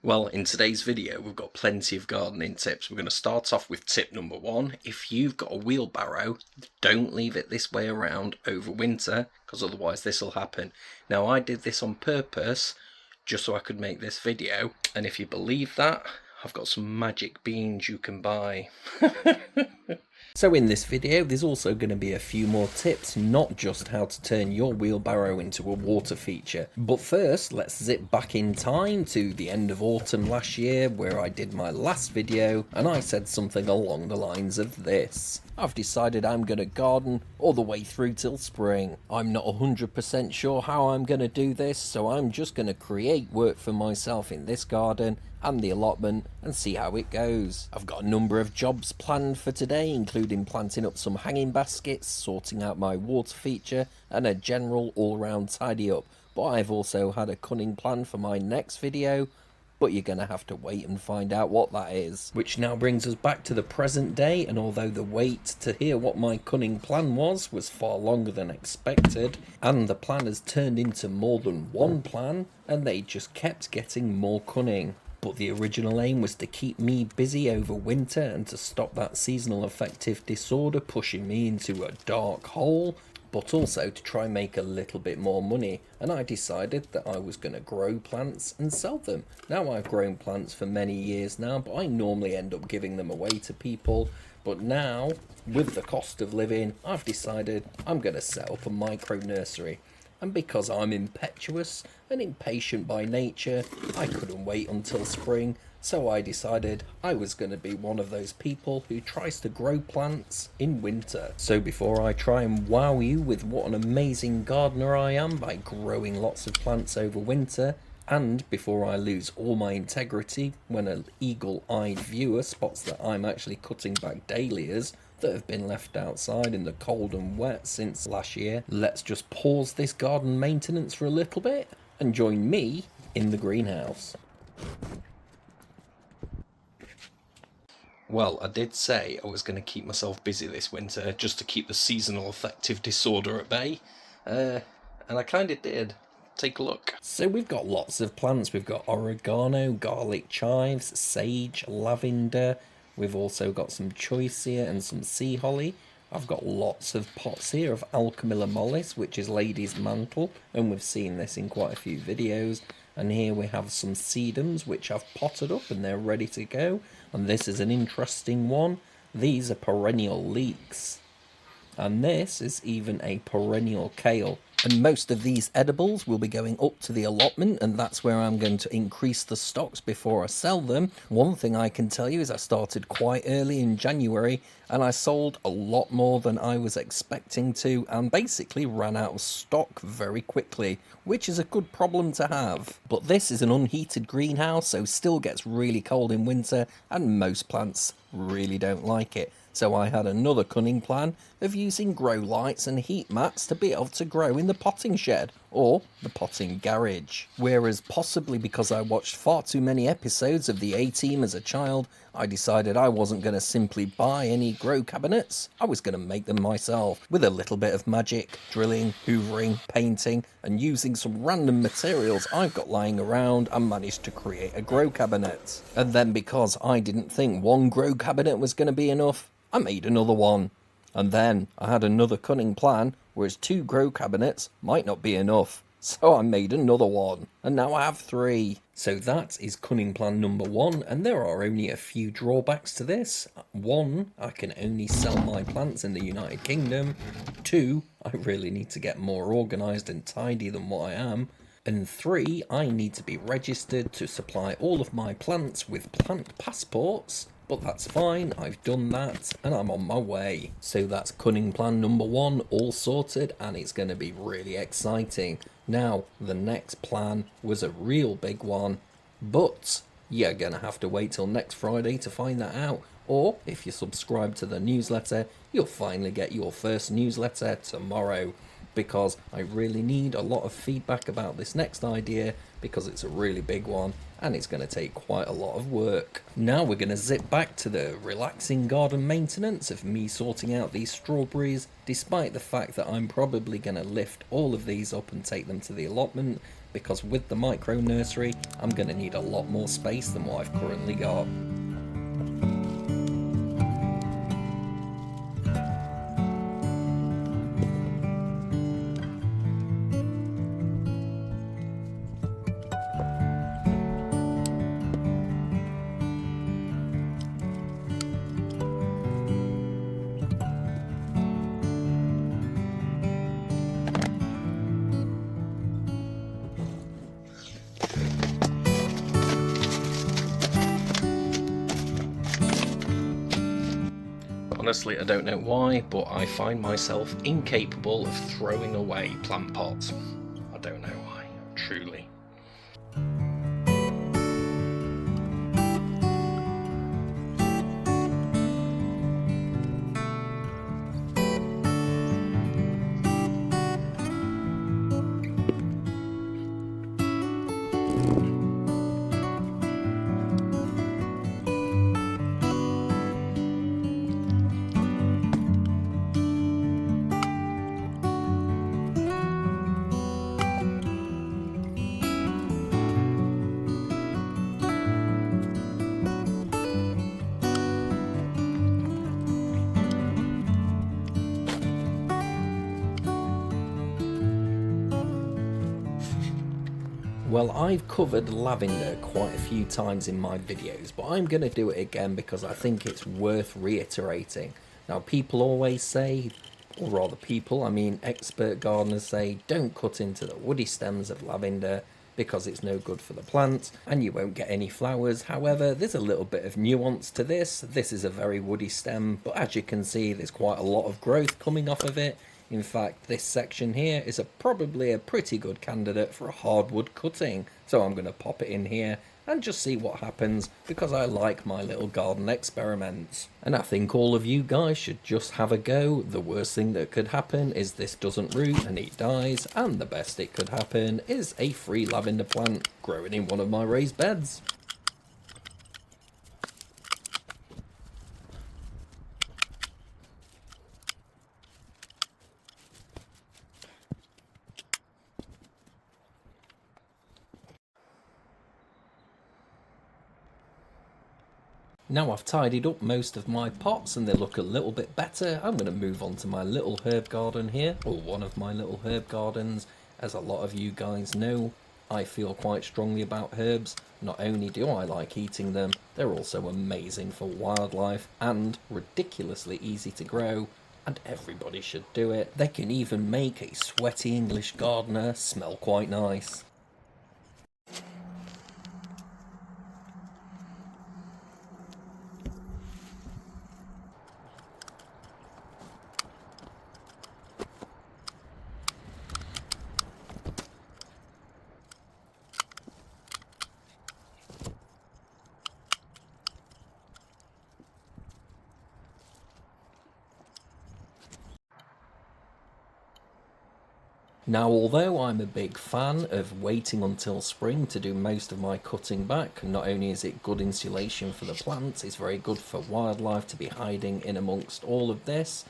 Well, in today's video, we've got plenty of gardening tips. We're going to start off with tip number one. If you've got a wheelbarrow, don't leave it this way around over winter, because otherwise this will happen. Now, I did this on purpose, just so I could make this video. And if you believe that, I've got some magic beans you can buy. So in this video, there's also going to be a few more tips, not just how to turn your wheelbarrow into a water feature. But first, let's zip back in time to the end of autumn last year, where I did my last video, and I said something along the lines of this. I've decided I'm going to garden all the way through till spring. I'm not 100% sure how I'm going to do this, so I'm just going to create work for myself in this garden and the allotment and see how it goes. I've got a number of jobs planned for today, including planting up some hanging baskets, sorting out my water feature, and a general all-round tidy up. But I've also had a cunning plan for my next video, but you're going to have to wait and find out what that is. Which now brings us back to the present day, and although the wait to hear what my cunning plan was far longer than expected, and the plan has turned into more than one plan, and they just kept getting more cunning. But the original aim was to keep me busy over winter and to stop that seasonal affective disorder pushing me into a dark hole, but also to try and make a little bit more money. And I decided that I was going to grow plants and sell them. Now, I've grown plants for many years now, but I normally end up giving them away to people. But now, with the cost of living, I've decided I'm going to set up a micro nursery. And because I'm impetuous and impatient by nature, I couldn't wait until spring, so I decided I was going to be one of those people who tries to grow plants in winter. So before I try and wow you with what an amazing gardener I am by growing lots of plants over winter, and before I lose all my integrity when an eagle-eyed viewer spots that I'm actually cutting back dahlias that have been left outside in the cold and wet since last year, let's just pause this garden maintenance for a little bit and join me in the greenhouse. Well, I did say I was going to keep myself busy this winter just to keep the seasonal affective disorder at bay, and I kind of did. Take a look. So we've got lots of plants. We've got oregano, garlic chives, sage, lavender. We've also got some choicea and some sea holly. I've got lots of pots here of Alchemilla mollis, which is lady's mantle, and we've seen this in quite a few videos. And here we have some sedums, which I've potted up and they're ready to go. And this is an interesting one. These are perennial leeks. And this is even a perennial kale. And most of these edibles will be going up to the allotment, and that's where I'm going to increase the stocks before I sell them. One thing I can tell you is I started quite early in January, and I sold a lot more than I was expecting to, and basically ran out of stock very quickly, which is a good problem to have. But this is an unheated greenhouse, so still gets really cold in winter, and most plants really don't like it. So I had another cunning plan of using grow lights and heat mats to be able to grow in the potting shed, or the potting garage. Whereas possibly because I watched far too many episodes of the A-Team as a child, I decided I wasn't going to simply buy any grow cabinets, I was going to make them myself, with a little bit of magic, drilling, hoovering, painting, and using some random materials I've got lying around, and managed to create a grow cabinet. And then because I didn't think one grow cabinet was going to be enough, I made another one. And then I had another cunning plan, whereas 2 grow cabinets might not be enough. So I made another one, and now I have 3. So that is cunning plan number 1, and there are only a few drawbacks to this. 1, I can only sell my plants in the United Kingdom. 2, I really need to get more organised and tidy than what I am. And 3, I need to be registered to supply all of my plants with plant passports. But that's fine, I've done that, and I'm on my way. So that's cunning plan number 1, all sorted, and it's going to be really exciting. Now, the next plan was a real big one, but you're going to have to wait till next Friday to find that out. Or, if you subscribe to the newsletter, you'll finally get your first newsletter tomorrow. because I really need a lot of feedback about this next idea, because it's a really big one and it's going to take quite a lot of work. Now we're going to zip back to the relaxing garden maintenance of me sorting out these strawberries, despite the fact that I'm probably going to lift all of these up and take them to the allotment, because with the micro nursery I'm going to need a lot more space than what I've currently got. Honestly, I don't know why, but I find myself incapable of throwing away plant pots. I don't know why, truly. Well, I've covered lavender quite a few times in my videos, but I'm going to do it again because I think it's worth reiterating. Now, people always say, or rather people, I mean expert gardeners say, don't cut into the woody stems of lavender because it's no good for the plant and you won't get any flowers. However, there's a little bit of nuance to this. This is a very woody stem, but as you can see, there's quite a lot of growth coming off of it. In fact, this section here is probably a pretty good candidate for a hardwood cutting, so I'm going to pop it in here and just see what happens, because I like my little garden experiments. And I think all of you guys should just have a go. The worst thing that could happen is this doesn't root and it dies, and the best it could happen is a free lavender plant growing in one of my raised beds. Now I've tidied up most of my pots and they look a little bit better, I'm going to move on to my little herb garden here, or one of my little herb gardens. As a lot of you guys know, I feel quite strongly about herbs. Not only do I like eating them, they're also amazing for wildlife and ridiculously easy to grow, and everybody should do it. They can even make a sweaty English gardener smell quite nice. Now, although I'm a big fan of waiting until spring to do most of my cutting back, not only is it good insulation for the plants, it's very good for wildlife to be hiding in amongst all of this.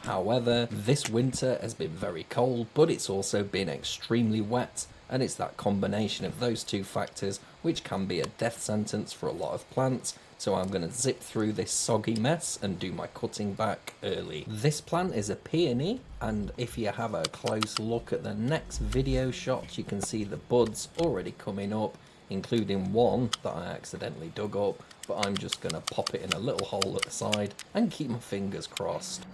However, this winter has been very cold, but it's also been extremely wet, and it's that combination of those two factors which can be a death sentence for a lot of plants. So I'm going to zip through this soggy mess and do my cutting back early. This plant is a peony, and if you have a close look at the next video shot, you can see the buds already coming up, including one that I accidentally dug up, but I'm just going to pop it in a little hole at the side and keep my fingers crossed.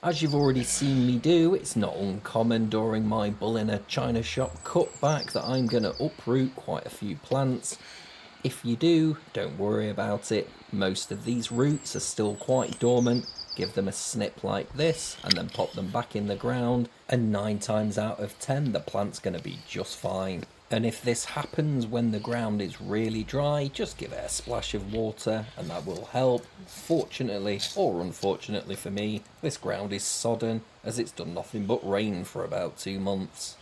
As you've already seen me do, it's not uncommon during my bull in a china shop cutback that I'm going to uproot quite a few plants. If you do, don't worry about it. Most of these roots are still quite dormant. Give them a snip like this and then pop them back in the ground, and 9 times out of 10 the plant's going to be just fine. And if this happens when the ground is really dry, just give it a splash of water and that will help. Fortunately or unfortunately for me, this ground is sodden as it's done nothing but rain for about 2 months.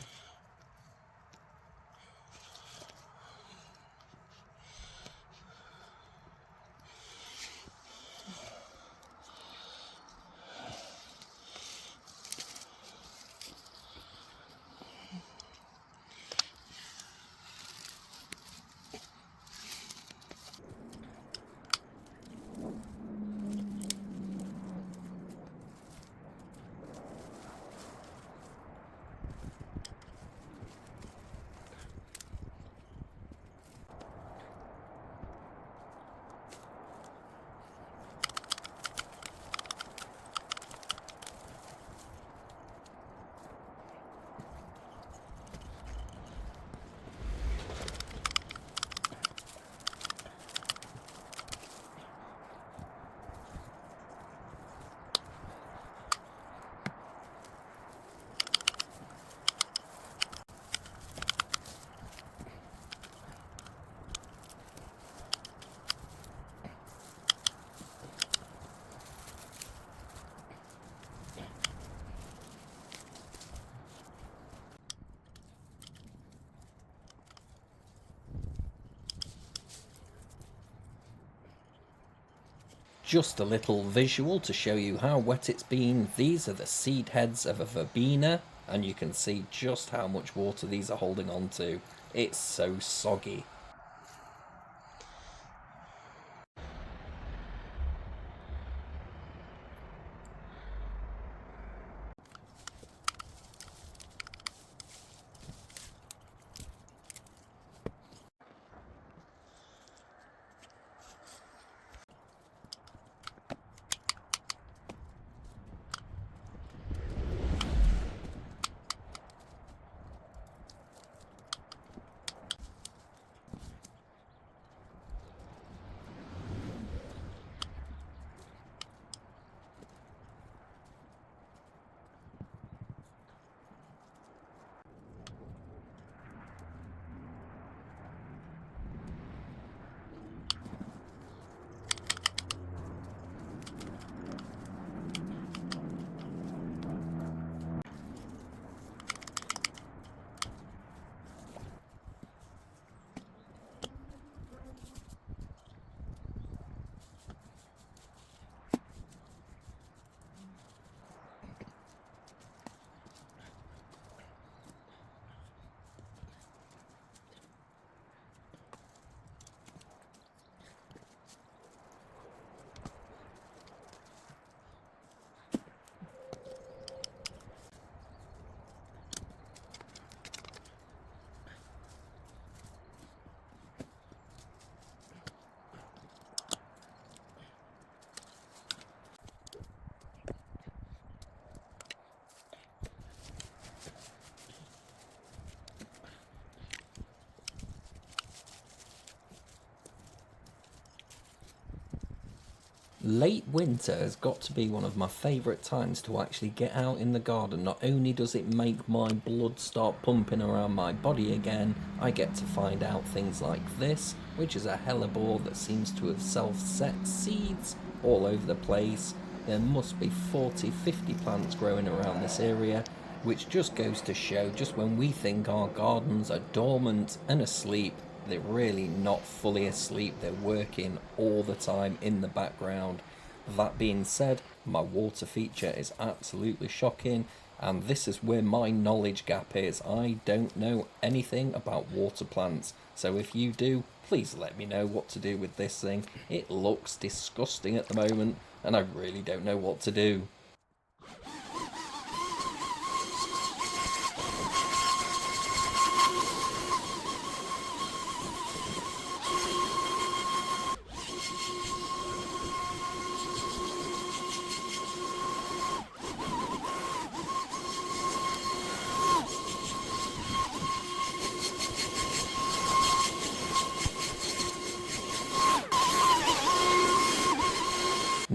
Just a little visual to show you how wet it's been. These are the seed heads of a verbena, and you can see just how much water these are holding on to. It's so soggy. Late winter has got to be one of my favourite times to actually get out in the garden. Not only does it make my blood start pumping around my body again, I get to find out things like this, which is a hellebore that seems to have self-set seeds all over the place. There must be 40-50 plants growing around this area, which just goes to show just when we think our gardens are dormant and asleep, they're really not fully asleep. They're working all the time in the background. That being said, my water feature is absolutely shocking, and this is where my knowledge gap is. I don't know anything about water plants, so if you do, please let me know what to do with this thing. It looks disgusting at the moment, and I really don't know what to do.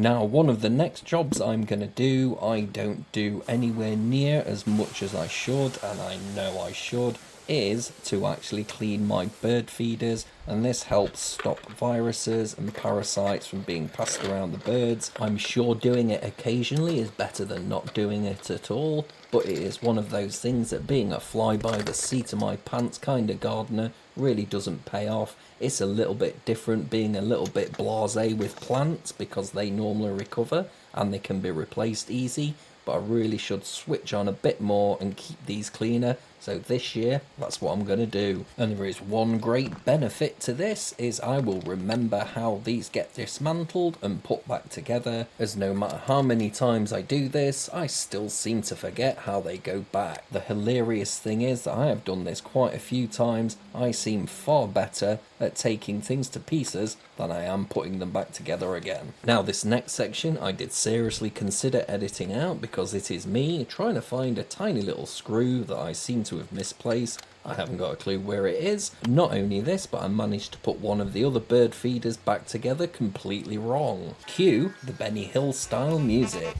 Now, one of the next jobs I'm going to do, I don't do anywhere near as much as I should, and I know I should, is to actually clean my bird feeders, and this helps stop viruses and parasites from being passed around the birds. I'm sure doing it occasionally is better than not doing it at all, but it is one of those things that being a fly by the seat of my pants kind of gardener really doesn't pay off. It's a little bit different being a little bit blasé with plants because they normally recover and they can be replaced easy, but I really should switch on a bit more and keep these cleaner. So this year, that's what I'm going to do. And there is one great benefit to this, is I will remember how these get dismantled and put back together, as no matter how many times I do this, I still seem to forget how they go back. The hilarious thing is that I have done this quite a few times. I seem far better at taking things to pieces than I am putting them back together again. Now, this next section I did seriously consider editing out because it is me trying to find a tiny little screw that I seem to have misplaced. I haven't got a clue where it is. Not only this, but I managed to put one of the other bird feeders back together completely wrong. Cue the Benny Hill style music.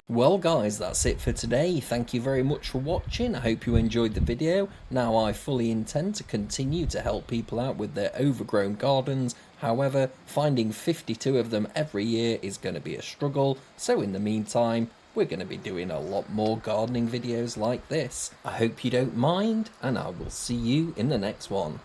Well guys, that's it for today. Thank you very much for watching. I hope you enjoyed the video. Now I fully intend to continue to help people out with their overgrown gardens. However, finding 52 of them every year is going to be a struggle. So in the meantime, we're going to be doing a lot more gardening videos like this. I hope you don't mind, and I will see you in the next one.